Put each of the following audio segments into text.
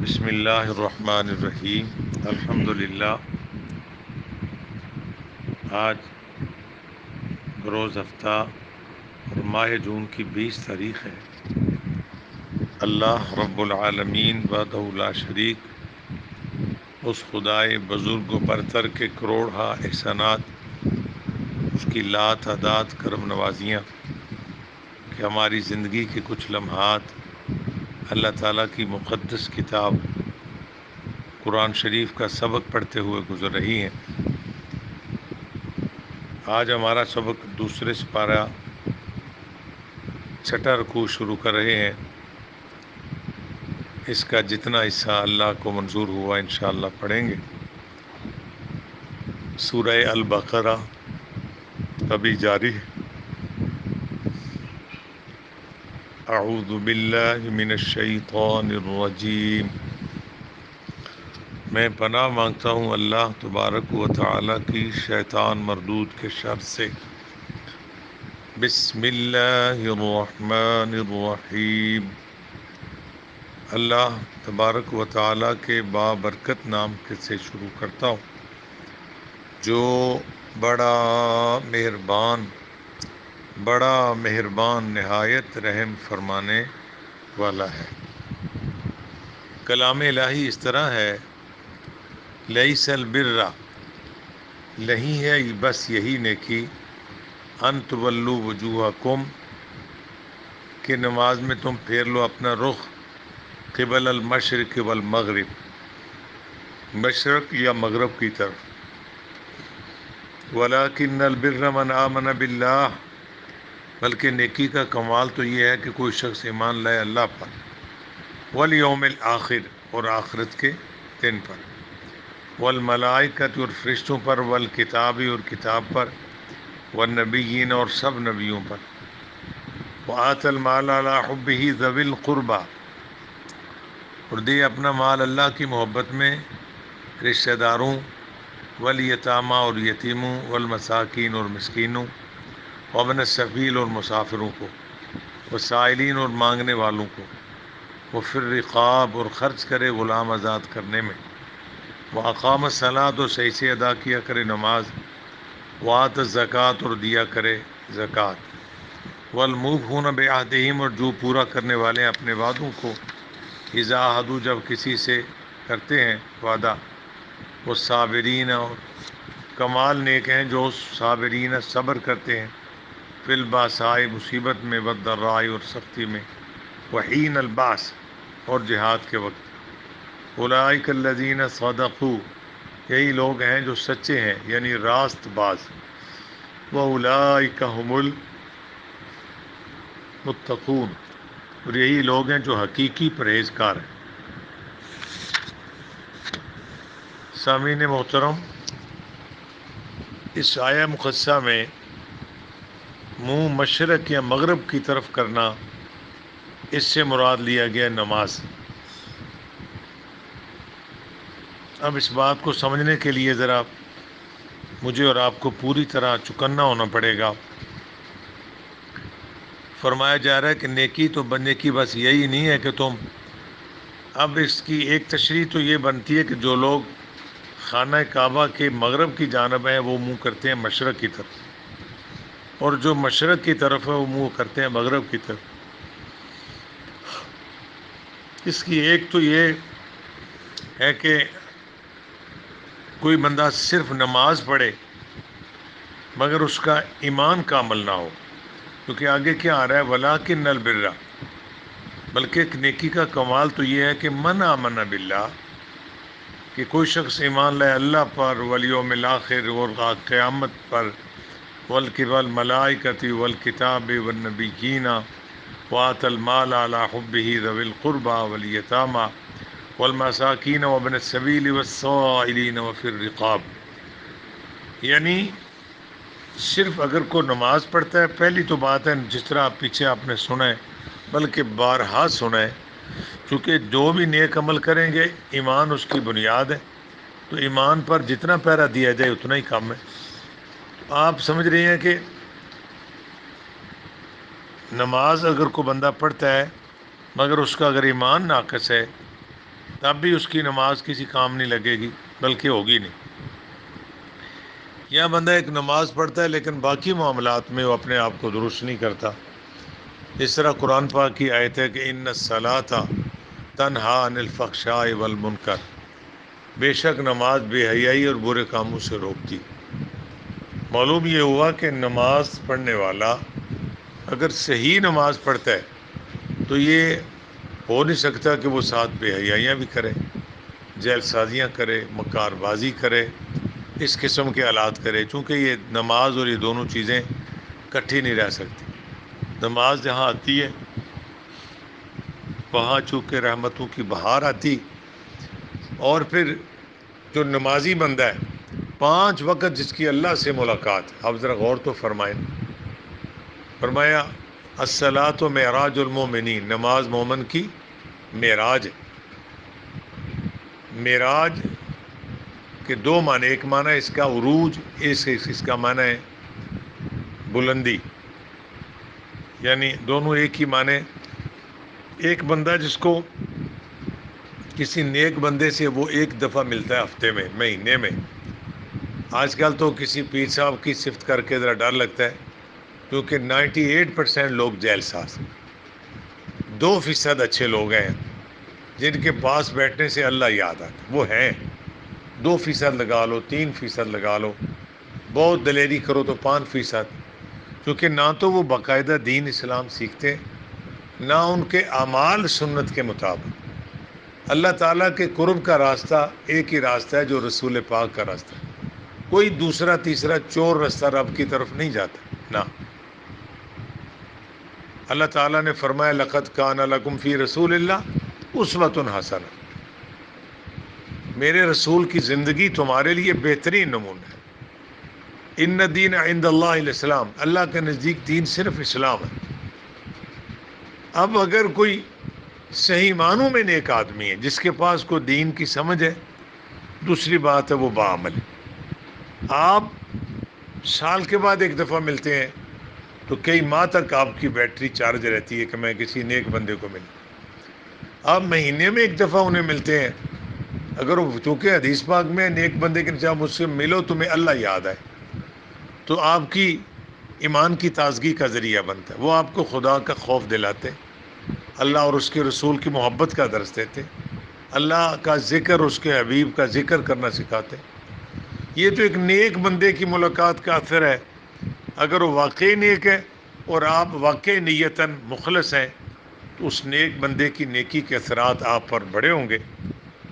بسم اللہ الرحمن الرحیم الحمدللہ۔ آج بروز ہفتہ اور ماہ جون کی 20 تاریخ ہے۔ اللہ رب العالمین وحدہ لا شریک، اس خدائے بزرگ و برتر کے کروڑہا احسانات، اس کی لا تعداد کرم نوازیاں کہ ہماری زندگی کے کچھ لمحات اللہ تعالیٰ کی مقدس کتاب قرآن شریف کا سبق پڑھتے ہوئے گزر رہی ہیں۔ آج ہمارا سبق دوسرے سپارہ چھٹا رکوع شروع کر رہے ہیں۔ اس کا جتنا حصہ اللہ کو منظور ہوا انشاءاللہ پڑھیں گے۔ سورہ البقرہ ابھی جاری ہے۔ اعوذ باللہ من الشیطان الرجیم، میں پناہ مانگتا ہوں اللہ تبارک و تعالی کی شیطان مردود کے شر سے۔ بسم اللہ الرحمن الرحیم، اللہ تبارک و تعالی کے بابرکت نام سے شروع کرتا ہوں جو بڑا مہربان نہایت رحم فرمانے والا ہے۔ کلام الہی اس طرح ہے، لیس البر، نہیں ہے بس یہی نیکی، ان تولوا وجوہکم، کہ نماز میں تم پھیر لو اپنا رخ، قبل المشرق والمغرب، مشرق یا مغرب کی طرف، ولکن البر من آمن باللہ، بلکہ نیکی کا کمال تو یہ ہے کہ کوئی شخص ایمان لائے اللہ پر، والیوم الآخر، اور آخرت کے دن پر، والملائکۃ، اور فرشتوں پر، والکتاب، اور کتاب پر، والنبیین، اور سب نبیوں پر، وآت المال علی حبہ ذوی القربى، اور دے اپنا مال اللہ کی محبت میں رشتہ داروں، والیتامى، اور یتیموں، والمساکین، اور مسکینوں، وابن السبیل، اور مسافروں کو، والسائلین، اور مانگنے والوں کو، وفی الرقاب، اور خرچ کرے غلام آزاد کرنے میں، واقام الصلاۃ، اور صحیح سے ادا کیا کرے نماز، وآت الزکوٰۃ، اور دیا کرے زکوٰۃ، والموفون بعہدہم، اور جو پورا کرنے والے ہیں اپنے وعدوں کو، اذا عہدوا، جب کسی سے کرتے ہیں وعدہ، والصابرین، اور کمال نیک ہیں جو صابرین صبر کرتے ہیں، فی الباساء، مصیبت میں، والضراء، اور سختی میں، وحین الباس، اور جہاد کے وقت، اولئک الذین صدقوا، یہی لوگ ہیں جو سچے ہیں یعنی راست باز، واولئک هم المتقون، اور یہی لوگ ہیں جو حقیقی پرہیزگار ہیں۔ سامعین محترم، اس آیہ مقدسہ میں منہ مشرق یا مغرب کی طرف کرنا، اس سے مراد لیا گیا نماز۔ اب اس بات کو سمجھنے کے لیے ذرا مجھے اور آپ کو پوری طرح چکنا ہونا پڑے گا۔ فرمایا جا رہا ہے کہ نیکی تو بننے کی بس یہی نہیں ہے کہ تم، اب اس کی ایک تشریح تو یہ بنتی ہے کہ جو لوگ خانہ کعبہ کے مغرب کی جانب ہیں وہ منہ کرتے ہیں مشرق کی طرف، اور جو مشرق کی طرف ہے وہ منہ کرتے ہیں مغرب کی طرف۔ اس کی ایک تو یہ ہے کہ کوئی بندہ صرف نماز پڑھے مگر اس کا ایمان کامل نہ ہو، کیونکہ آگے کیا آ رہا ہے، ولیکن البر، بلکہ نیکی کا کمال تو یہ ہے کہ من آمن باللہ، کہ کوئی شخص ایمان لائے اللہ پر، والیوم الآخر، اور قیامت پر، والملائکۃ، والکتاب، والنبیین، وآت المال علی حبہ ذوی القربى، والیتامى، والمساکین، وابن السبیل، والسائلین، وفی الرقاب۔ یعنی صرف اگر کوئی نماز پڑھتا ہے، پہلی تو بات ہے جس طرح پیچھے آپ نے سنا ہے بلکہ بارہا سنا ہے، چونکہ جو بھی نیک عمل کریں گے ایمان اس کی بنیاد ہے، تو ایمان پر جتنا پیرا دیا جائے اتنا ہی کم ہے۔ آپ سمجھ رہے ہیں کہ نماز اگر کوئی بندہ پڑھتا ہے مگر اس کا اگر ایمان ناقص ہے تب بھی اس کی نماز کسی کام نہیں لگے گی، بلکہ ہوگی نہیں۔ یا بندہ ایک نماز پڑھتا ہے لیکن باقی معاملات میں وہ اپنے آپ کو درست نہیں کرتا۔ اس طرح قرآن پاک کی آیت ہے کہ ان الصلاۃ تنہا عن الفحشاء والمنکر، بے شک نماز بے حیائی اور برے کاموں سے روکتی۔ معلوم یہ ہوا کہ نماز پڑھنے والا اگر صحیح نماز پڑھتا ہے تو یہ ہو نہیں سکتا کہ وہ ساتھ بے حیائیاں بھی کرے، جیل سازیاں کرے، مکار بازی کرے، اس قسم کے آلات کرے، چونکہ یہ نماز اور یہ دونوں چیزیں کٹھی نہیں رہ سکتی۔ نماز جہاں آتی ہے وہاں چونکہ رحمتوں کی بہار آتی، اور پھر جو نمازی بندہ ہے 5 وقت جس کی اللہ سے ملاقات، آپ ذرا غور تو فرمائیں، فرمایا الصلاۃ معراج المومنین، نماز مومن کی معراج ہے۔ معراج کے 2 معنی، ایک معنی اس کا عروج، اس کا معنی ہے بلندی، یعنی دونوں ایک ہی معنی۔ ایک بندہ جس کو کسی نیک بندے سے وہ ایک دفعہ ملتا ہے ہفتے میں، مہینے میں، آج کل تو کسی پیر صاحب کی صفت کر کے ذرا ڈر لگتا ہے، کیونکہ 98% لوگ جیل ساز، 2% اچھے لوگ ہیں جن کے پاس بیٹھنے سے اللہ یاد آتا، وہ ہیں 2% لگا لو، 3% لگا لو، بہت دلیری کرو تو 5%، کیونکہ نہ تو وہ باقاعدہ دین اسلام سیکھتے، نہ ان کے اعمال سنت کے مطابق۔ اللہ تعالیٰ کے قرب کا راستہ ایک ہی راستہ ہے جو رسول پاک کا راستہ ہے، کوئی دوسرا تیسرا چور راستہ رب کی طرف نہیں جاتا، نہ۔ اللہ تعالیٰ نے فرمایا لقد کان لکم فی رسول اللہ اسوۃ حسنہ، میرے رسول کی زندگی تمہارے لیے بہترین نمونہ ہے۔ ان دین عند اللہ الاسلام، اللہ کے نزدیک دین صرف اسلام ہے۔ اب اگر کوئی صحیح معنوں میں نیک آدمی ہے جس کے پاس کوئی دین کی سمجھ ہے، دوسری بات ہے وہ باعمل ہے۔ آپ سال کے بعد ایک دفعہ ملتے ہیں تو کئی ماہ تک آپ کی بیٹری چارج رہتی ہے کہ میں کسی نیک بندے کو ملوں۔ آپ مہینے میں ایک دفعہ انہیں ملتے ہیں، اگر وہ، چونکہ حدیث پاک میں نیک بندے کے جب مجھ سے ملو تمہیں اللہ یاد آئے، تو آپ کی ایمان کی تازگی کا ذریعہ بنتا ہے، وہ آپ کو خدا کا خوف دلاتے، اللہ اور اس کے رسول کی محبت کا درس دیتے، اللہ کا ذکر، اس کے حبیب کا ذکر کرنا سکھاتے۔ یہ تو ایک نیک بندے کی ملاقات کا اثر ہے۔ اگر وہ واقعی نیک ہے اور آپ واقعی نیتاً مخلص ہیں تو اس نیک بندے کی نیکی کے اثرات آپ پر بڑے ہوں گے،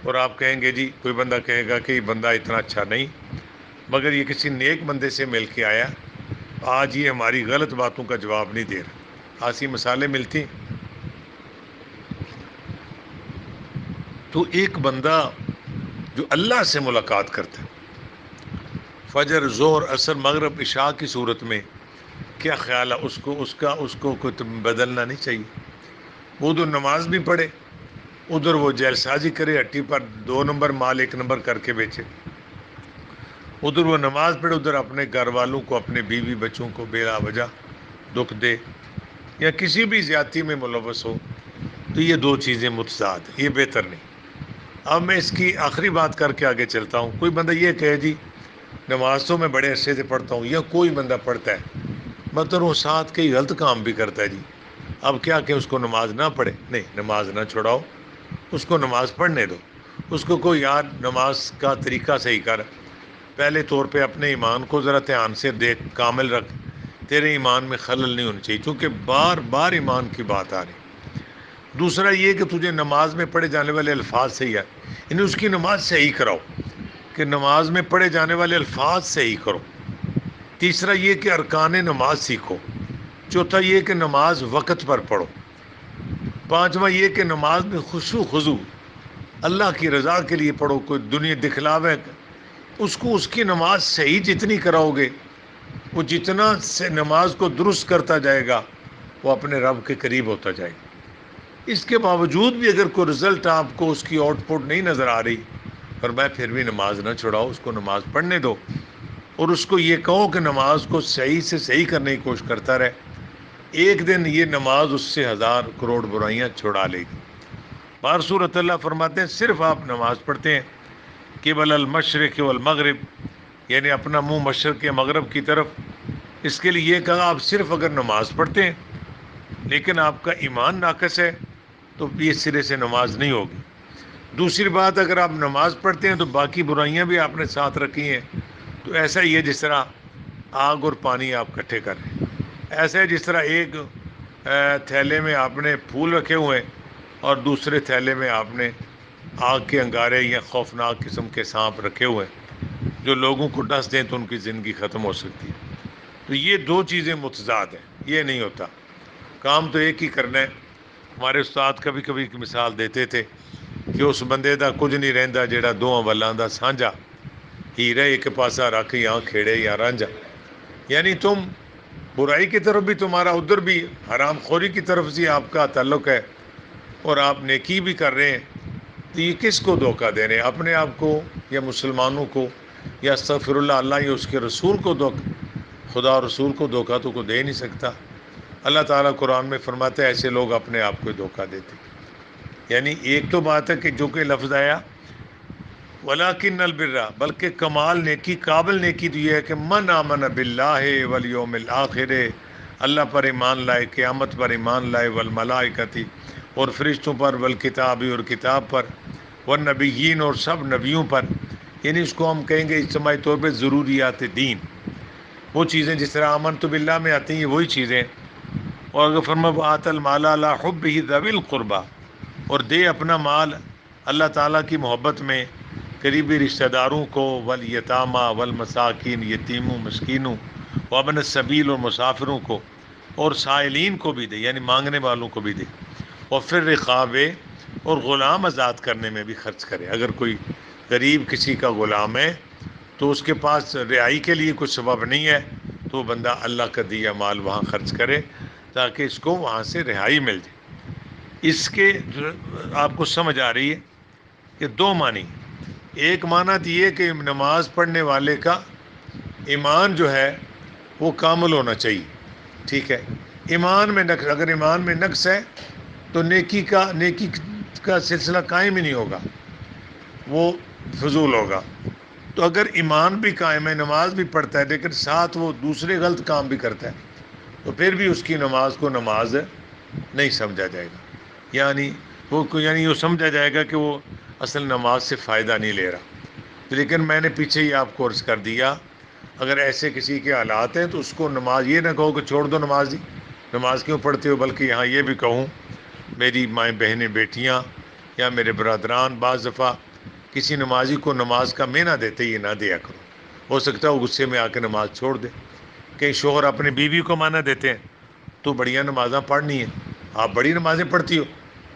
اور آپ کہیں گے جی، کوئی بندہ کہے گا کہ یہ بندہ اتنا اچھا نہیں، مگر یہ کسی نیک بندے سے مل کے آیا، آج یہ ہماری غلط باتوں کا جواب نہیں دے رہا۔ ایسی مثالیں ملتی۔ تو ایک بندہ جو اللہ سے ملاقات کرتا ہے فجر، ظہر، عصر، مغرب، عشاء کی صورت میں، کیا خیال ہے اس کو کچھ بدلنا نہیں چاہیے؟ وہ ادھر نماز بھی پڑھے، ادھر وہ جیل سازی کرے، ہٹی پر 2 نمبر مال 1 نمبر کر کے بیچے، ادھر وہ نماز پڑھے، ادھر اپنے گھر والوں کو، اپنے بیوی بچوں کو بلا وجہ دکھ دے یا کسی بھی زیادتی میں ملوث ہو، تو یہ 2 چیزیں متضاد ہیں، یہ بہتر نہیں۔ اب میں اس کی آخری بات کر کے آگے چلتا ہوں۔ کوئی بندہ یہ کہے جی نماز تو میں بڑے عرصے سے پڑھتا ہوں، یا کوئی بندہ پڑھتا ہے مگر وہ ساتھ کئی غلط کام بھی کرتا ہے، جی اب کیا کہ اس کو نماز نہ پڑھے؟ نہیں، نماز نہ چھوڑاؤ، اس کو نماز پڑھنے دو، اس کو کوئی یار نماز کا طریقہ صحیح کر، پہلے طور پہ اپنے ایمان کو ذرا دھیان سے دیکھ، کامل رکھ، تیرے ایمان میں خلل نہیں ہونی چاہیے، چونکہ بار بار ایمان کی بات آ رہی۔ دوسرا یہ کہ تجھے نماز میں پڑھے جانے والے الفاظ صحیح ہے، یعنی اس کی نماز صحیح کراؤ، کہ نماز میں پڑھے جانے والے الفاظ صحیح کرو۔ تیسرا یہ کہ ارکان نماز سیکھو۔ چوتھا یہ کہ نماز وقت پر پڑھو۔ پانچواں یہ کہ نماز میں خشوع خضوع اللہ کی رضا کے لیے پڑھو، کوئی دنیا دکھلاوے اس کو، اس کی نماز صحیح جتنی کراؤ گے، وہ جتنا سے نماز کو درست کرتا جائے گا وہ اپنے رب کے قریب ہوتا جائے گا۔ اس کے باوجود بھی اگر کوئی رزلٹ آپ کو اس کی آؤٹ پٹ نہیں نظر آ رہی، فرمایا پھر بھی نماز نہ چھوڑاؤ، اس کو نماز پڑھنے دو، اور اس کو یہ کہو کہ نماز کو صحیح سے صحیح کرنے کی کوشش کرتا رہے، ایک دن یہ نماز اس سے 1000 کروڑ برائیاں چھڑا لے گی۔ بار صورت اللہ فرماتے ہیں صرف آپ نماز پڑھتے ہیں قبل المشرق والمغرب، یعنی اپنا منہ مشرق یا مغرب کی طرف. اس کے لیے یہ کہا آپ صرف اگر نماز پڑھتے ہیں لیکن آپ کا ایمان ناقص ہے تو یہ سرے سے نماز نہیں ہوگی. دوسری بات، اگر آپ نماز پڑھتے ہیں تو باقی برائیاں بھی آپ نے ساتھ رکھی ہیں، تو ایسا ہی ہے جس طرح آگ اور پانی آپ اکٹھے کر رہے ہیں. ایسا ہے جس طرح ایک تھیلے میں آپ نے پھول رکھے ہوئے ہیں اور دوسرے تھیلے میں آپ نے آگ کے انگارے یا خوفناک قسم کے سانپ رکھے ہوئے ہیں جو لوگوں کو ڈس دیں تو ان کی زندگی ختم ہو سکتی ہے. تو یہ دو چیزیں متضاد ہیں، یہ نہیں ہوتا. کام تو ایک ہی کرنا ہے. ہمارے استاد کبھی کبھی کی مثال دیتے تھے کہ اس بندے دا کچھ نہیں رہندا جیڑا دوواں ولاں دا سانجا، ہیرا ایک پاسا رکھ یا کھیڑے یا رانجا. یعنی تم برائی کی طرف بھی تمہارا ادھر بھی حرام خوری کی طرف سے آپ کا تعلق ہے اور آپ نیکی بھی کر رہے ہیں. تو یہ کس کو دھوکہ دے رہے ہیں؟ اپنے آپ کو یا مسلمانوں کو یا استغفر اللہ اللہ یا اس کے رسول کو دھوکہ؟ خدا اور رسول کو دھوکہ تو کوئی دے نہیں سکتا. اللہ تعالیٰ قرآن میں فرماتے ہیں ایسے لوگ اپنے آپ کو دھوکہ دیتے. یعنی ایک تو بات ہے کہ جو کہ لفظ آیا وَلَٰكِنَّ الْبِرَّ، بلکہ کمال نیکی، قابل نیکی تو یہ ہے کہ من آمن باللہ والیوم الآخر، اللہ پر ایمان لائے، قیامت پر ایمان لائے، والملائکۃ اور فرشتوں پر، والکتاب اور کتاب پر، والنبیین اور سب نبیوں پر. یعنی اس کو ہم کہیں گے اجتماعی طور پہ ضروریات دین، وہ چیزیں جس طرح آمنت باللہ میں آتی ہیں یہ وہی چیزیں. اور اگر فرما وآت المال علی حبہ ذوی القربیٰ، اور دے اپنا مال اللہ تعالیٰ کی محبت میں قریبی رشتہ داروں کو، والیتامى والمساکین، یتیموں مسکینوں، وابن السبیل اور مسافروں کو، اور سائلین کو بھی دے یعنی مانگنے والوں کو بھی دے. اور پھر رقاب اور غلام آزاد کرنے میں بھی خرچ کرے. اگر کوئی غریب کسی کا غلام ہے تو اس کے پاس رہائی کے لیے کچھ سبب نہیں ہے تو وہ بندہ اللہ کا دیا مال وہاں خرچ کرے تاکہ اس کو وہاں سے رہائی مل جائے. اس کے آپ کو سمجھ آ رہی ہے کہ دو معنی. ایک معنی تو یہ کہ نماز پڑھنے والے کا ایمان جو ہے وہ کامل ہونا چاہیے، ٹھیک ہے. ایمان میں نقص، اگر ایمان میں نقص ہے تو نیکی کا سلسلہ قائم ہی نہیں ہوگا، وہ فضول ہوگا. تو اگر ایمان بھی قائم ہے، نماز بھی پڑھتا ہے لیکن ساتھ وہ دوسرے غلط کام بھی کرتا ہے تو پھر بھی اس کی نماز کو نماز نہیں سمجھا جائے گا. یعنی وہ سمجھا جائے گا کہ وہ اصل نماز سے فائدہ نہیں لے رہا. لیکن میں نے پیچھے ہی آپ کو عرض کر دیا اگر ایسے کسی کے حالات ہیں تو اس کو نماز یہ نہ کہو کہ چھوڑ دو نماز ہی، نماز کیوں پڑھتے ہو، بلکہ یہاں یہ بھی کہوں میری مائیں بہنیں بیٹیاں یا میرے برادران بعض دفعہ کسی نمازی کو نماز کا میں نہ دیتے، یہ نہ دیا کرو. ہو سکتا ہے وہ غصے میں آ کے نماز چھوڑ دے. کئی شوہر اپنے بیوی کو مانا دیتے ہیں تو بڑیاں نمازاں پڑھنی ہیں، آپ بڑی نمازیں پڑھتی ہو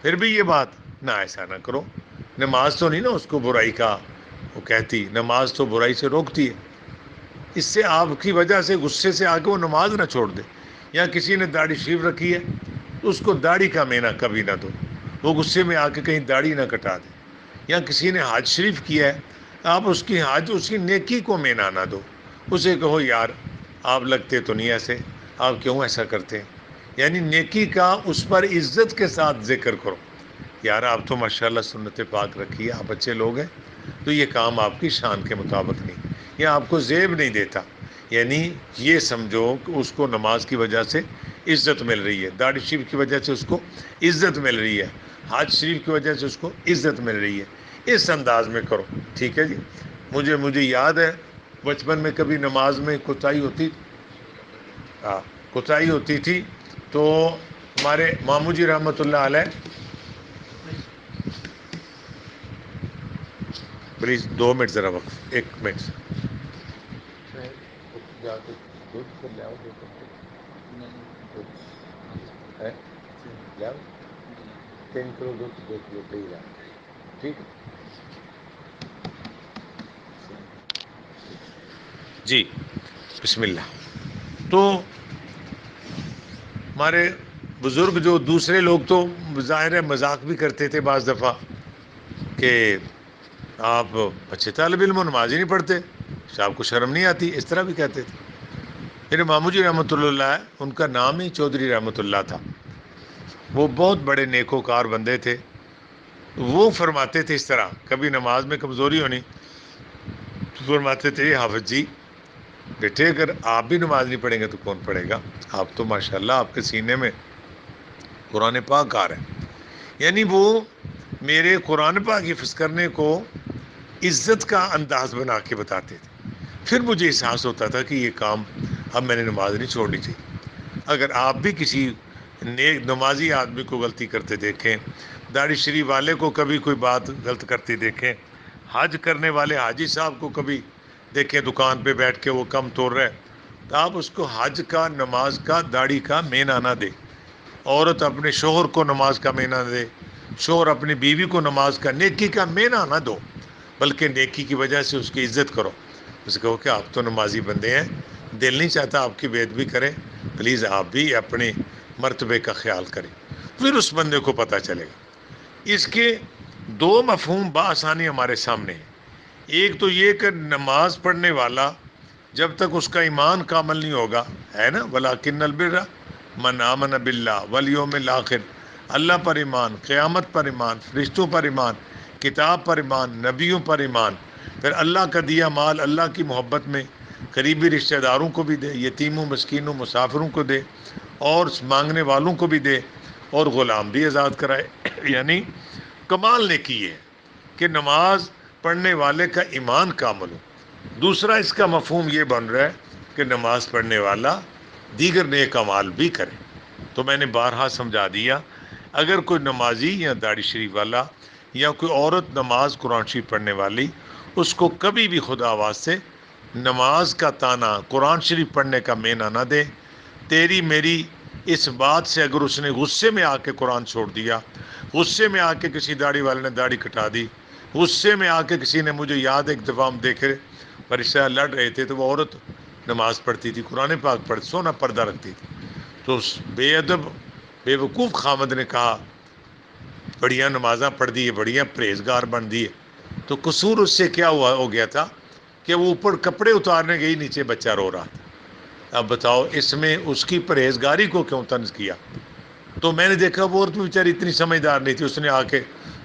پھر بھی یہ بات نہ، ایسا نہ کرو. نماز تو نہیں نا اس کو برائی کا وہ کہتی، نماز تو برائی سے روکتی ہے. اس سے آپ کی وجہ سے غصے سے آ کے وہ نماز نہ چھوڑ دے. یا کسی نے داڑھی شریف رکھی ہے تو اس کو داڑھی کا مینا کبھی نہ دو، وہ غصے میں آ کے کہیں داڑھی نہ کٹا دے. یا کسی نے حج شریف کیا ہے آپ اس کی نیکی کو مینا نہ دو، اسے کہو یار آپ لگتے تو نہیں ایسے، آپ کیوں ایسا کرتے ہیں. یعنی نیکی کا اس پر عزت کے ساتھ ذکر کرو، یار آپ تو ماشاءاللہ سنت پاک رکھی ہے، آپ اچھے لوگ ہیں، تو یہ کام آپ کی شان کے مطابق نہیں یا آپ کو زیب نہیں دیتا. یعنی یہ سمجھو کہ اس کو نماز کی وجہ سے عزت مل رہی ہے، داڑھی شریف کی وجہ سے اس کو عزت مل رہی ہے، حج شریف کی وجہ سے اس کو عزت مل رہی ہے. اس انداز میں کرو، ٹھیک ہے جی. مجھے یاد ہے بچپن میں کبھی نماز میں کوتاہی ہوتی تھی تو ہمارے ماموں جی رحمۃ اللہ علیہ، پلیز 2 منٹ ذرا وقت، 1 منٹ جا کے دودھ لے آؤ، لاؤ 3 کلو دودھ 2 کلو دہی لاؤ، ٹھیک ہے جی. بسم اللہ. تو ہمارے بزرگ جو دوسرے لوگ تو ظاہر ہے مذاق بھی کرتے تھے بعض دفعہ کہ آپ اچھے طالب علم و نماز ہی نہیں پڑھتے، آپ کو شرم نہیں آتی، اس طرح بھی کہتے تھے. میرے ماموں جی رحمۃ اللہ ان کا نام ہی چودھری رحمۃ اللہ تھا. وہ بہت بڑے نیکوکار بندے تھے وہ فرماتے تھے اس طرح، کبھی نماز میں کمزوری ہونی تو فرماتے تھے حافظ جی بیٹے اگر آپ بھی نماز نہیں پڑھیں گے تو کون پڑھے گا؟ آپ تو ماشاءاللہ آپ کے سینے میں قرآن پاک آ رہا ہے. یعنی وہ میرے قرآن پاک حفظ کرنے کو عزت کا انداز بنا کے بتاتے تھے. پھر مجھے احساس ہوتا تھا کہ یہ کام اب میں نے نماز نہیں چھوڑنی چاہیے. اگر آپ بھی کسی نیک نمازی آدمی کو غلطی کرتے دیکھیں، داڑھی شریف والے کو کبھی کوئی بات غلط کرتے دیکھیں، حج کرنے والے حاجی صاحب کو کبھی دیکھیں دکان پہ بیٹھ کے وہ کم توڑ رہے، تو آپ اس کو حج کا، نماز کا، داڑھی کا مینہ نہ دے. عورت اپنے شوہر کو نماز کا مینہ نہ دے، شوہر اپنی بیوی کو نماز کا، نیکی کا مینہ نہ دو، بلکہ نیکی کی وجہ سے اس کی عزت کرو. اس کہو کہ آپ تو نمازی بندے ہیں، دل نہیں چاہتا آپ کی بے ادبی کریں، پلیز آپ بھی اپنے مرتبے کا خیال کریں. پھر اس بندے کو پتہ چلے گا. اس کے دو مفہوم بآسانی ہمارے سامنے ہیں. ایک تو یہ کہ نماز پڑھنے والا جب تک اس کا ایمان کامل نہیں ہوگا، ہے نا، وَلَٰكِنَّ الْبِرَّ مَنْ آمَنَ بِاللَّهِ وَالْيَوْمِ الْآخِرِ، اللہ پر ایمان، قیامت پر ایمان، فرشتوں پر ایمان، کتاب پر ایمان، نبیوں پر ایمان، پھر اللہ کا دیا مال اللہ کی محبت میں قریبی رشتہ داروں کو بھی دے، یتیموں، مسکینوں، مسافروں کو دے، اور مانگنے والوں کو بھی دے، اور غلام بھی آزاد کرائے. یعنی کمال نے کی ہے کہ نماز پڑھنے والے کا ایمان کامل ہو. دوسرا اس کا مفہوم یہ بن رہا ہے کہ نماز پڑھنے والا دیگر نیک اعمال بھی کرے. تو میں نے بارہا سمجھا دیا، اگر کوئی نمازی یا داڑھی شریف والا یا کوئی عورت نماز قرآن شریف پڑھنے والی اس کو کبھی بھی خدا آواز سے نماز کا تانا، قرآن شریف پڑھنے کا مینہ نہ دے. تیری میری اس بات سے اگر اس نے غصے میں آ کے قرآن چھوڑ دیا، غصے میں آ کے کسی داڑھی والے نے داڑھی کٹا دی، غصے میں آ کے کسی نے، مجھے یاد ایک دفعہ ہم دیکھے رشتہ لڑ رہے تھے تو وہ عورت نماز پڑھتی تھی، قرآن پاک پڑھتی، سونا پردہ رکھتی تھی، تو اس بے ادب بے وقوف خامد نے کہا بڑھیا نمازاں پڑھ دی ہے، بڑھیا پرہیزگار بن دی ہے. تو قصور اس سے کیا ہو گیا تھا کہ وہ اوپر کپڑے اتارنے گئی، نیچے بچہ رو رہا تھا. اب بتاؤ اس میں اس کی پرہیزگاری کو کیوں طنز کیا؟ تو میں نے دیکھا وہ عورت بیچاری اتنی سمجھدار نہیں تھی، اس نے آ کے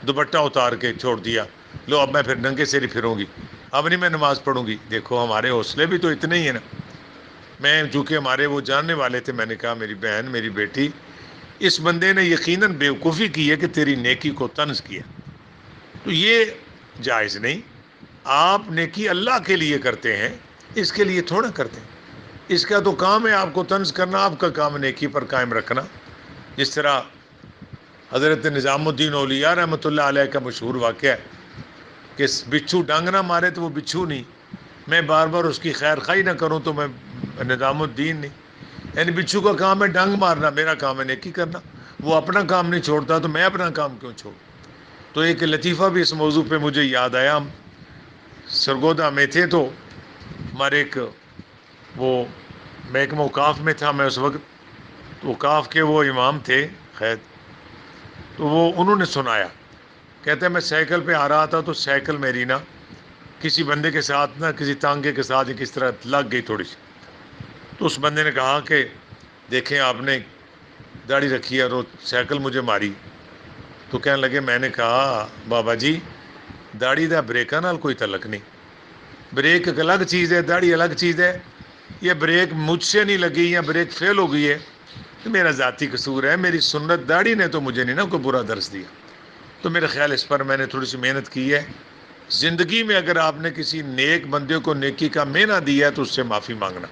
دوپٹہ اتار کے چھوڑ دیا، لو اب میں پھر ننگے سے ہی پھروں گی، اب نہیں میں نماز پڑھوں گی. دیکھو ہمارے حوصلے بھی تو اتنے ہی ہیں نا. میں چونکہ ہمارے وہ جاننے والے تھے، میں نے کہا میری بہن، میری بیٹی، اس بندے نے یقیناً بیوقوفی کی ہے کہ تیری نیکی کو طنز کیا. تو یہ جائز نہیں. آپ نیکی اللہ کے لیے کرتے ہیں، اس کے لیے تھوڑا کرتے ہیں. اس کا تو کام ہے آپ کو طنز کرنا، آپ کا کام نیکی پر قائم رکھنا. جس طرح حضرت نظام الدین اولیاء رحمۃ اللہ علیہ کا مشہور واقعہ ہے کہ بچھو ڈنگ نہ مارے تو وہ بچھو نہیں، میں بار بار اس کی خیر خواہی نہ کروں تو میں نظام الدین نہیں. یعنی بچھو کا کام ہے ڈنگ مارنا، میرا کام ہے نیکی کرنا. وہ اپنا کام نہیں چھوڑتا تو میں اپنا کام کیوں چھوڑوں؟ تو ایک لطیفہ بھی اس موضوع پہ مجھے یاد آیا. ہم سرگودا میں تھے تو ہمارے ایک وہ میں ایک اوقاف میں تھا، میں اس وقت اوقاف کے وہ امام تھے، خیر تو وہ انہوں نے سنایا، کہتے ہیں میں سائیکل پہ آ رہا تھا تو سائیکل میری نا کسی بندے کے ساتھ نا کسی تانگے کے ساتھ کس طرح لگ گئی تھوڑی سی. تو اس بندے نے کہا کہ دیکھیں آپ نے داڑھی رکھی ہے اور سائیکل مجھے ماری. تو کہنے لگے، میں نے کہا بابا جی داڑھی دا بریکا نال کوئی تعلق نہیں، بریک ایک الگ چیز ہے، داڑھی الگ چیز ہے. یہ بریک مجھ سے نہیں لگی یا بریک فیل ہو گئی ہے تو میرا ذاتی قصور ہے، میری سنت داڑھی نے تو مجھے نہیں نا کوئی برا درس دیا. تو میرا خیال اس پر میں نے تھوڑی سی محنت کی ہے. زندگی میں اگر آپ نے کسی نیک بندے کو نیکی کا مینہ دیا ہے تو اس سے معافی مانگنا.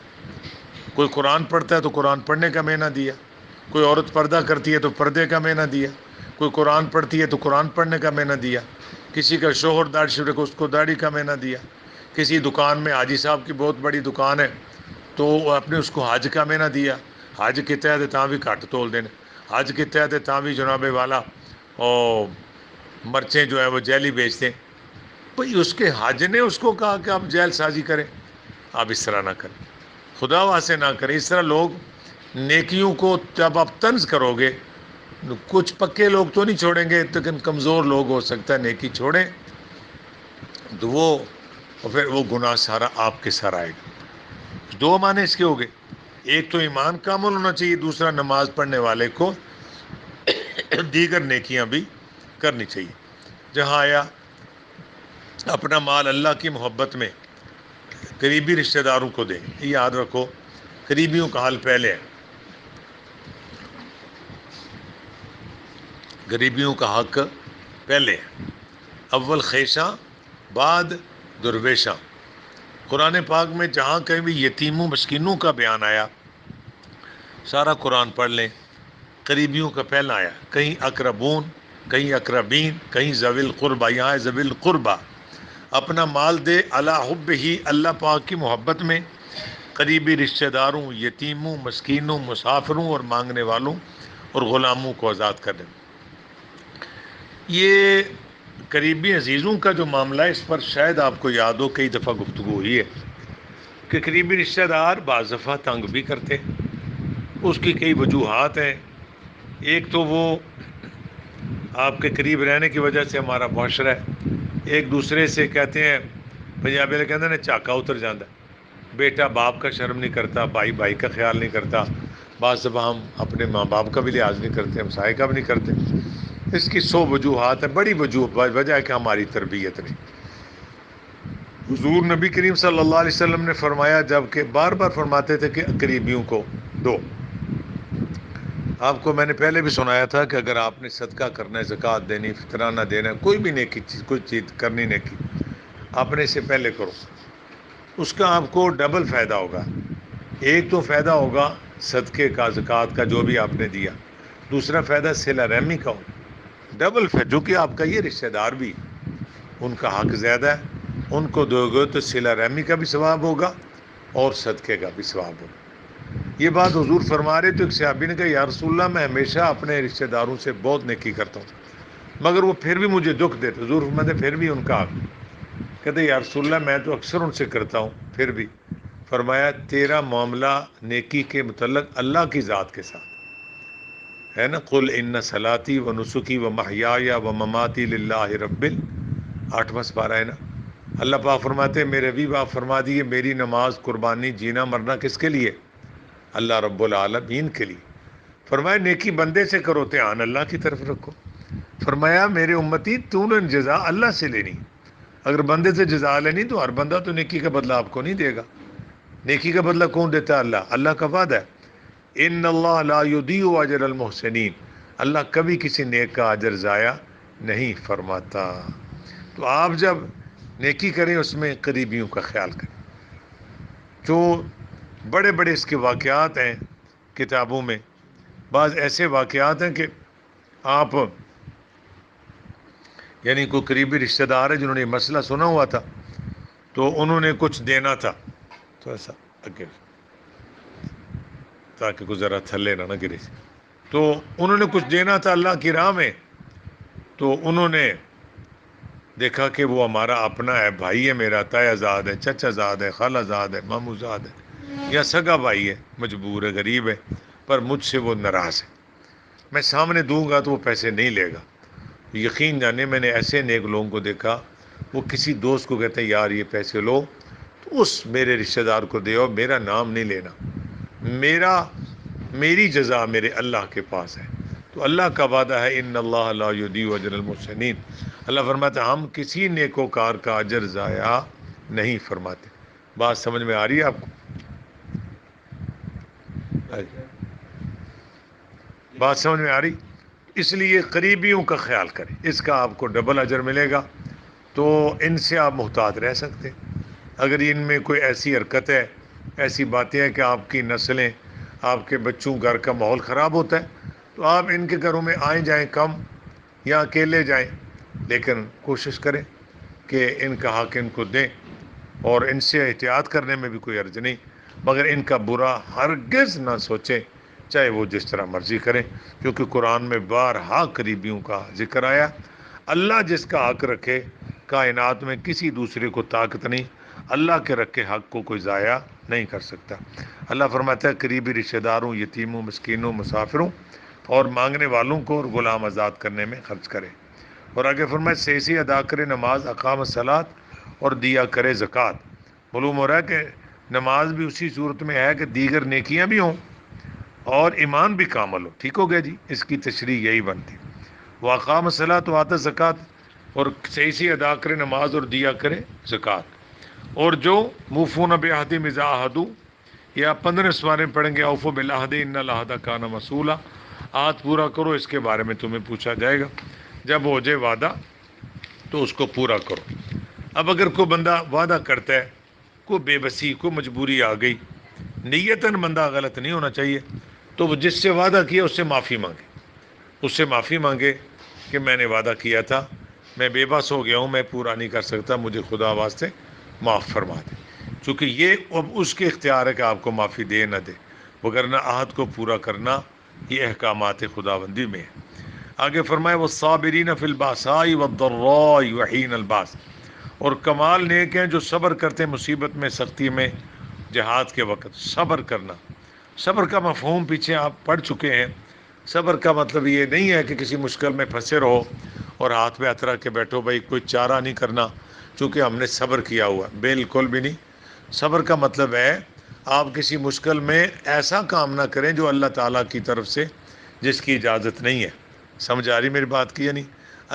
کوئی قرآن پڑھتا ہے تو قرآن پڑھنے کا مینہ دیا، کوئی عورت پردہ کرتی ہے تو پردے کا مینہ دیا، کوئی قرآن پڑھتی ہے تو قرآن پڑھنے کا مینہ دیا، کسی کا شوہر داڑھی شریف کو اس کو داڑھی کا مینہ دیا، کسی دکان میں حاجی صاحب کی بہت بڑی دکان ہے تو آپ نے اس کو حج کا مینہ دیا، حج کے تحت تاں بھی گھٹ تول دینے، حج کے تحت تاں بھی جناب والا اور مرچیں جو ہیں وہ جیلی بیچتے ہیں. بھئی اس کے حج نے اس کو کہا کہ آپ جیل سازی کریں؟ آپ اس طرح نہ کریں، خدا واسطے نہ کریں. اس طرح لوگ نیکیوں کو جب آپ طنز کرو گے، کچھ پکے لوگ تو نہیں چھوڑیں گے لیکن کمزور لوگ ہو سکتا ہے نیکی چھوڑیں تو وہ اور پھر وہ گناہ سارا آپ کے سر آئے گا. دو معنی اس کے ہو گئے، ایک تو ایمان کامل ہونا چاہیے، دوسرا نماز پڑھنے والے کو دیگر نیکیاں بھی کرنی چاہیے. جہاں آیا اپنا مال اللہ کی محبت میں قریبی رشتہ داروں کو دیں. یہ یاد رکھو قریبیوں کا حال پہلے ہے, غریبیوں کا حق پہلے ہے. اول خیشاں بعد درویشاں. قرآن پاک میں جہاں کہیں بھی یتیموں مسکینوں کا بیان آیا, سارا قرآن پڑھ لیں, قریبیوں کا پہلا آیا, کہیں اقربون, کہیں اقربین, کہیں ذوی القربہ. یہاں ذوی القربہ اپنا مال دے علی حب ہی, اللہ پاک کی محبت میں قریبی رشتہ داروں, یتیموں, مسکینوں, مسافروں اور مانگنے والوں اور غلاموں کو آزاد کر دیں. یہ قریبی عزیزوں کا جو معاملہ ہے, اس پر شاید آپ کو یاد ہو کئی دفعہ گفتگو ہوئی ہے کہ قریبی رشتہ دار بعض دفعہ تنگ بھی کرتے. اس کی کئی وجوہات ہیں. ایک تو وہ آپ کے قریب رہنے کی وجہ سے ہمارا معاشرہ ہے, ایک دوسرے سے کہتے ہیں, پنجابی کہتے ہیں نا چاکا اتر جاتا ہے. بیٹا باپ کا شرم نہیں کرتا, بھائی بھائی کا خیال نہیں کرتا. بعض دفعہ ہم اپنے ماں باپ کا بھی لحاظ نہیں کرتے, ہمسائے کا بھی نہیں کرتے. اس کی 100 وجوہات ہیں. بڑی وجہ ہے کہ ہماری تربیت نہیں. حضور نبی کریم صلی اللہ علیہ وسلم نے فرمایا, جب کہ بار بار فرماتے تھے کہ قریبیوں کو دو. آپ کو میں نے پہلے بھی سنایا تھا کہ اگر آپ نے صدقہ کرنا ہے, زکوٰۃ دینی, فطرانہ دینا ہے, کوئی بھی نیکی چیز, کوئی چیز کرنی نیکی, آپ نے اس سے پہلے کرو, اس کا آپ کو ڈبل فائدہ ہوگا. ایک تو فائدہ ہوگا صدقے کا, زکوٰۃ کا, جو بھی آپ نے دیا. دوسرا فائدہ صلہ رحمی کا ہوگا, ڈبل فائدہ, جو کہ آپ کا یہ رشتہ دار بھی, ان کا حق زیادہ ہے. ان کو دو گے تو صلہ رحمی کا بھی ثواب ہوگا اور صدقے کا بھی ثواب ہوگا. یہ بات حضور فرما رہے تو ایک صحابی نے کہا, یا رسول اللہ میں ہمیشہ اپنے رشتہ داروں سے بہت نیکی کرتا ہوں, مگر وہ پھر بھی مجھے دکھ دیتے. حضور فرماتے پھر بھی ان کا حق. کہتے یا رسول اللہ میں تو اکثر ان سے کرتا ہوں پھر بھی. فرمایا تیرا معاملہ نیکی کے متعلق اللہ کی ذات کے ساتھ ہے نا. قل ان صلاتی و نسکی و محیای و مماتی للہ رب 8واں پارہ ہے نا. اللہ پاک فرماتے میرے بھی باپ فرما دیے, میری نماز, قربانی, جینا مرنا کس کے لیے؟ اللہ رب العالمین کے لیے. فرمایا نیکی بندے سے کرو, دھیان اللہ کی طرف رکھو. فرمایا میرے امتی تو نے جزا اللہ سے لینی, اگر بندے سے جزا لینی تو ہر بندہ تو نیکی کا بدلہ آپ کو نہیں دے گا. نیکی کا بدلہ کون دیتا ہے؟ اللہ. اللہ کا وعدہ ہے, ان اللہ لا یضیع اجر المحسنین, اللہ کبھی کسی نیک کا اجر ضائع نہیں فرماتا. تو آپ جب نیکی کریں اس میں قریبیوں کا خیال کریں. جو بڑے بڑے اس کے واقعات ہیں کتابوں میں, بعض ایسے واقعات ہیں کہ آپ یعنی کوئی قریبی رشتہ دار ہے جنہوں نے یہ مسئلہ سنا ہوا تھا, تو انہوں نے کچھ دینا تھا, تو ایسا اگے تاکہ کوئی ذرا تھلے نہ گرے. تو انہوں نے کچھ دینا تھا اللہ کی راہ میں, تو انہوں نے دیکھا کہ وہ ہمارا اپنا ہے, بھائی ہے میرا, تایا زاد ہے, چچا زاد ہے, خالہ زاد ہے, مامو زاد ہے, یا سگا بھائی ہے, مجبور ہے, غریب ہے, پر مجھ سے وہ ناراض ہے, میں سامنے دوں گا تو وہ پیسے نہیں لے گا. یقین جانے میں نے ایسے نیک لوگوں کو دیکھا, وہ کسی دوست کو کہتے ہیں یار یہ پیسے لو, تو اس میرے رشتہ دار کو دے, اور میرا نام نہیں لینا, میری جزا میرے اللہ کے پاس ہے. تو اللہ کا وعدہ ہے ان اللہ لا یضیع اجر المحسنین. اللہ فرماتا ہے ہم کسی نیکوکار کا اجر ضائع نہیں فرماتے. بات سمجھ میں آ رہی ہے آپ کو؟ بات سمجھ میں آ رہی؟ اس لیے قریبیوں کا خیال کریں, اس کا آپ کو ڈبل اجر ملے گا. تو ان سے آپ محتاط رہ سکتے. اگر ان میں کوئی ایسی حرکت ہے, ایسی باتیں ہیں کہ آپ کی نسلیں, آپ کے بچوں گھر کا ماحول خراب ہوتا ہے, تو آپ ان کے گھروں میں آئیں جائیں کم, یا اکیلے جائیں, لیکن کوشش کریں کہ ان کا حق ان کو دیں, اور ان سے احتیاط کرنے میں بھی کوئی حرج نہیں, مگر ان کا برا ہرگز نہ سوچیں, چاہے وہ جس طرح مرضی کریں, کیونکہ قرآن میں بارہا قریبیوں کا ذکر آیا. اللہ جس کا حق رکھے, کائنات میں کسی دوسرے کو طاقت نہیں, اللہ کے رکھے حق کو کوئی ضائع نہیں کر سکتا. اللہ فرماتا ہے قریبی رشتہ داروں, یتیموں, مسکینوں, مسافروں اور مانگنے والوں کو اور غلام آزاد کرنے میں خرچ کرے. اور آگے فرمایا صحیح ادا کرے نماز, اقام الصلاۃ, اور دیا کرے زکوٰۃ. معلوم ہو رہا ہے کہ نماز بھی اسی صورت میں ہے کہ دیگر نیکیاں بھی ہوں اور ایمان بھی کامل ہو. ٹھیک ہو گیا جی, اس کی تشریح یہی بنتی. وہ اقام الصلاۃ و آتا زکوٰۃ, اور صحیح سے ادا کرے نماز اور دیا کرے زکوٰۃ. اور جو موفون بعہدہم اذا عاہدوا، یا 15 سوارے پڑھیں گے اوفوا بالعہد ان العہد کان مسئولا، عہد پورا کرو اس کے بارے میں تمہیں پوچھا جائے گا. جب ہو جائے وعدہ تو اس کو پورا کرو. اب اگر کوئی بندہ وعدہ کرتا ہے، کوئی بے بسی، کوئی مجبوری آ گئی، نیتاً بندہ غلط نہیں ہونا چاہیے، تو وہ جس سے وعدہ کیا اس سے معافی مانگے. اس سے معافی مانگے کہ میں نے وعدہ کیا تھا، میں بے بس ہو گیا ہوں، میں پورا نہیں کر سکتا، مجھے خدا واسطے معاف فرما دے. چونکہ یہ اب اس کے اختیار ہے کہ آپ کو معافی دے نہ دے، وگرنہ عہد کو پورا کرنا یہ احکامات خداوندی میں ہے. آگے فرمائے والصابرین فی الباساء والضراء وحین الباس، اور کمال نیک ہیں جو صبر کرتے ہیں مصیبت میں، سختی میں، جہاد کے وقت. صبر کرنا، صبر کا مفہوم پیچھے آپ پڑھ چکے ہیں. صبر کا مطلب یہ نہیں ہے کہ کسی مشکل میں پھنسے رہو اور ہاتھ پہ ہاتھ رکھ کے بیٹھو بھائی کوئی چارہ نہیں کرنا چونکہ ہم نے صبر کیا ہوا. بالکل بھی نہیں. صبر کا مطلب ہے آپ کسی مشکل میں ایسا کام نہ کریں جو اللہ تعالیٰ کی طرف سے جس کی اجازت نہیں ہے. سمجھ آ رہی میری بات کی یا نہیں؟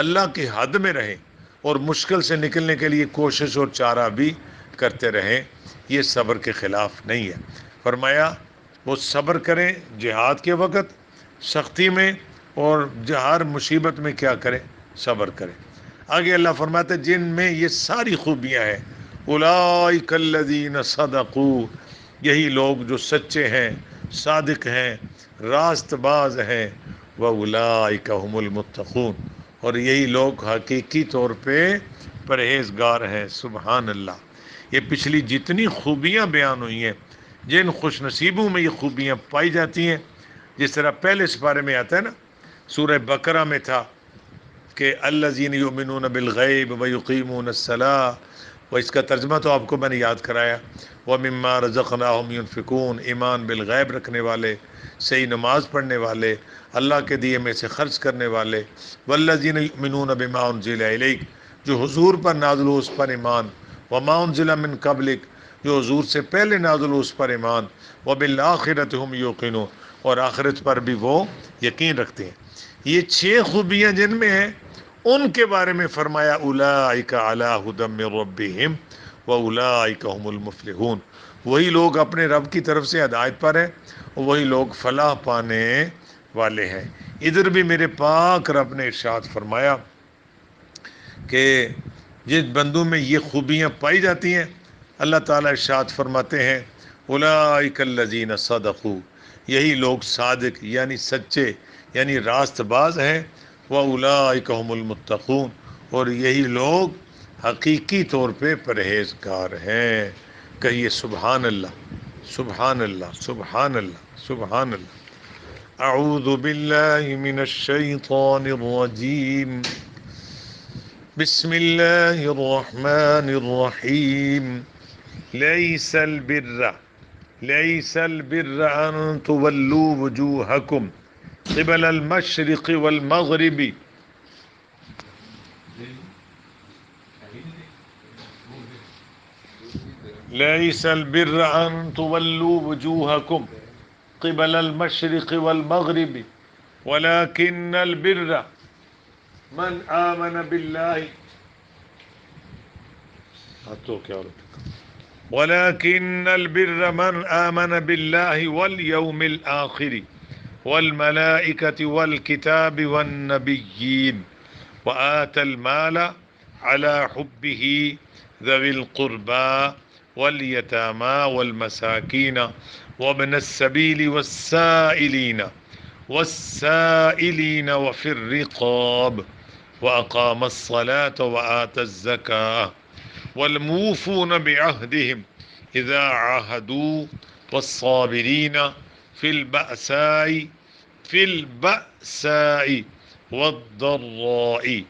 اللہ کی حد میں رہیں اور مشکل سے نکلنے کے لیے کوشش اور چارہ بھی کرتے رہیں، یہ صبر کے خلاف نہیں ہے. فرمایا وہ صبر کریں جہاد کے وقت، سختی میں، اور ہر مصیبت میں کیا کریں؟ صبر کریں. آگے اللہ فرماتے ہیں جن میں یہ ساری خوبیاں ہیں، اولئک الذین صدقوا، یہی لوگ جو سچے ہیں، صادق ہیں، راست باز ہیں، واولئک هم المتقون، اور یہی لوگ حقیقی طور پہ پرہیزگار ہیں. سبحان اللہ. یہ پچھلی جتنی خوبیاں بیان ہوئی ہیں، جن خوش نصیبوں میں یہ خوبیاں پائی جاتی ہیں، جس طرح پہلے سپارے میں آتا ہے نا، سورہ بقرہ میں تھا کہ الذین یؤمنون بالغیب ویقیمون الصلاۃ، و اس کا ترجمہ تو آپ کو میں نے یاد کرایا، ومما رزقناہم ینفقون، ایمان بالغیب رکھنے والے، صحیح نماز پڑھنے والے، اللہ کے دیے میں سے خرچ کرنے والے، والذین یؤمنون بما انزل الیک، جو حضور پر نازل ہو اس پر ایمان، وما انزل من قبلک، جو حضور سے پہلے نازل ہو اس پر ایمان، وبالآخرۃ ھم یوقنون، اور آخرت پر بھی وہ یقین رکھتے ہیں. یہ 6 خوبیاں جن میں ہیں ان کے بارے میں فرمایا اولئک علی ھدی من ربہم واولئک ھم المفلحون، وہی لوگ اپنے رب کی طرف سے ہدایت پر ہیں، وہی لوگ فلاح پانے والے ہیں. ادھر بھی میرے پاک رب نے ارشاد فرمایا کہ جس بندوں میں یہ خوبیاں پائی جاتی ہیں، اللہ تعالیٰ ارشاد فرماتے ہیں اولئک الذین صدقوا، یہی لوگ صادق یعنی سچے یعنی راست باز ہیں، واولئک ھم المتقون، اور یہی لوگ حقیقی طور پہ پرہیزگار ہیں. کہیے سبحان اللہ، سبحان اللہ، سبحان اللہ، سبحان اللہ. اعوذ باللہ من الشیطان الرجیم، بسم اللہ الرحمن الرحیم. لیس البر، لیس البر ان تولوا وجوہکم قبل المشرق والمغرب، لیس البر ان تولوا وجوہکم قبل المشرق والمغرب ولكن البر من آمن بالله، ولكن البر من آمن بالله واليوم الآخر والملائكة والكتاب والنبيين وآتى المال على حبه ذوي القربى واليتامى والمساكين وابن السبيل والسائلين وفي الرقاب وأقام الصلاة وآتى الزكاة والموفون بعهدهم إذا عاهدوا والصابرين في البأساء والضراء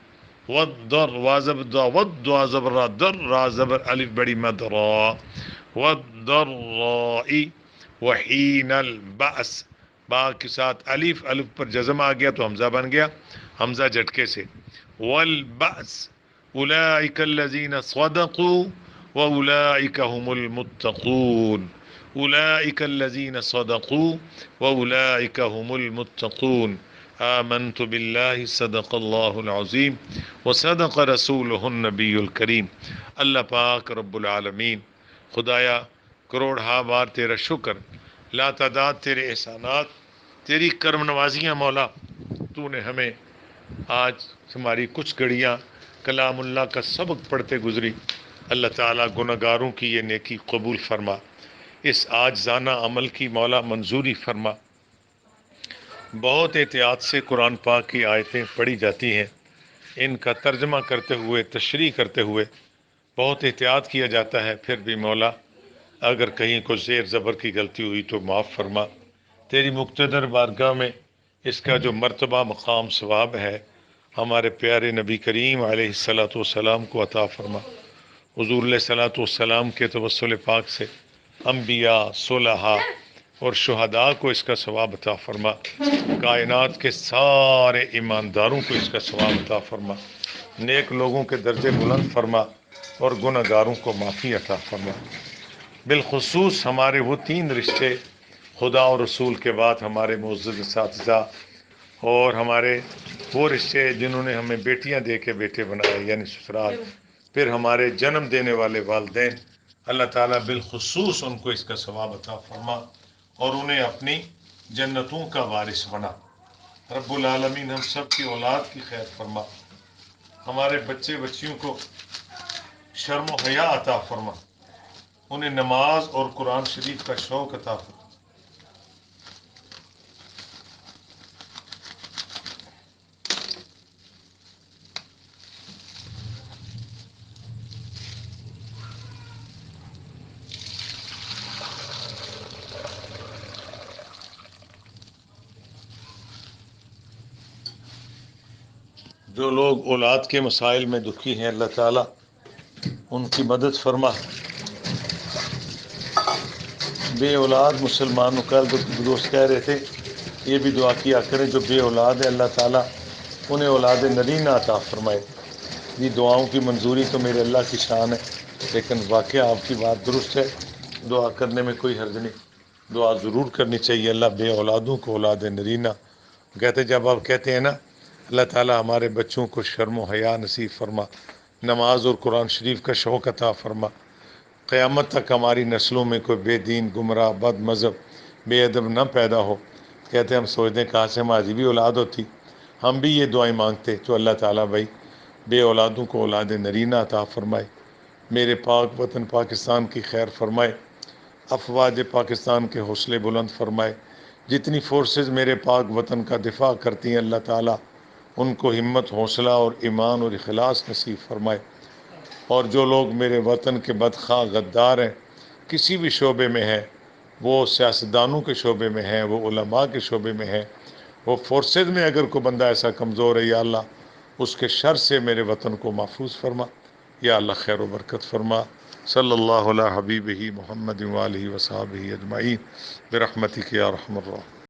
الف بڑی مدرا والضراء وحین البأس، با کے ساتھ الف پر جزم آ گیا تو حمزہ بن گیا، حمزہ جھٹکے سے. والبأس اولئک الذین صدقوا واولئک هم المتقون، اولئک الذین صدقوا واولئک هم المتقون. آمنت باللہ صدق اللہ العظیم وصدق رسولہ النبی الکریم۔ اللہ پاک رب العالمین، خدایا کروڑ بار تیرا شکر، لا تعداد تیرے احسانات، تیری کرم نوازیاں مولا۔ تو نے ہمیں آج ہماری کچھ گھڑیاں کلام اللہ کا سبق پڑھتے گزری، اللہ تعالیٰ گنہگاروں کی یہ نیکی قبول فرما، اس عاجزانہ عمل کی مولا منظوری فرما۔ بہت احتیاط سے قرآن پاک کی آیتیں پڑھی جاتی ہیں، ان کا ترجمہ کرتے ہوئے، تشریح کرتے ہوئے بہت احتیاط کیا جاتا ہے، پھر بھی مولا اگر کہیں کو زیر زبر کی غلطی ہوئی تو معاف فرما۔ تیری مقتدر بارگاہ میں اس کا جو مرتبہ مقام ثواب ہے ہمارے پیارے نبی کریم علیہ الصلوۃ والسلام کو عطا فرما۔ حضور علیہ الصلوۃ والسلام کے توسل پاک سے انبیاء، صلحاء اور شہداء کو اس کا ثواب عطا فرما، کائنات کے سارے ایمانداروں کو اس کا ثواب عطا فرما، نیک لوگوں کے درجے بلند فرما اور گناہ گاروں کو معافی عطا فرما۔ بالخصوص ہمارے وہ 3 رشتے، خدا اور رسول کے بعد ہمارے معزز اساتذہ اور ہمارے وہ رشتے جنہوں نے ہمیں بیٹیاں دے کے بیٹے بنائے یعنی سسرال، پھر ہمارے جنم دینے والے والدین، اللہ تعالیٰ بالخصوص ان کو اس کا ثواب عطا فرما اور انہیں اپنی جنتوں کا وارث بنا۔ رب العالمین ہم سب کی اولاد کی خیر فرما، ہمارے بچے بچیوں کو شرم و حیا عطا فرما، انہیں نماز اور قرآن شریف کا شوق عطا فرما۔ جو لوگ اولاد کے مسائل میں دکھی ہیں اللہ تعالیٰ ان کی مدد فرما۔ بے اولاد مسلمانوں کا دوست کہہ رہے تھے یہ بھی دعا کیا کریں جو بے اولاد ہے اللہ تعالیٰ انہیں اولاد نرینہ عطا فرمائے۔ یہ دعاؤں کی منظوری تو میرے اللہ کی شان ہے، لیکن واقعہ آپ کی بات درست ہے، دعا کرنے میں کوئی حرج نہیں، دعا ضرور کرنی چاہیے۔ اللہ بے اولادوں کو اولاد نرینہ کہتے، جب آپ کہتے ہیں نا اللہ تعالیٰ ہمارے بچوں کو شرم و حیا نصیب فرما، نماز اور قرآن شریف کا شوق عطا فرما، قیامت تک ہماری نسلوں میں کوئی بے دین، گمراہ، بد مذہب، بے ادب نہ پیدا ہو۔ کہتے ہم سوچتے ہیں کہاں سے ہماری بھی اولاد ہوتی، ہم بھی یہ دعائیں مانگتے تو اللہ تعالیٰ بھائی بے اولادوں کو اولاد نرینہ عطا فرمائے، میرے پاک وطن پاکستان کی خیر فرمائے، افواج پاکستان کے حوصلے بلند فرمائے، جتنی فورسز میرے پاک وطن کا دفاع کرتی ہیں اللہ تعالیٰ ان کو ہمت، حوصلہ اور ایمان اور اخلاص نصیب فرمائے، اور جو لوگ میرے وطن کے بدخواہ غدار ہیں کسی بھی شعبے میں ہیں، وہ سیاستدانوں کے شعبے میں ہیں، وہ علماء کے شعبے میں ہیں، وہ فورسز میں اگر کوئی بندہ ایسا کمزور ہے یا اللہ اس کے شر سے میرے وطن کو محفوظ فرما، یا اللہ خیر و برکت فرما۔ صلی اللہ علیہ حبیبہ محمد وآلہ وصحبہ اجمعین برحمتک یا ارحم الراحمین۔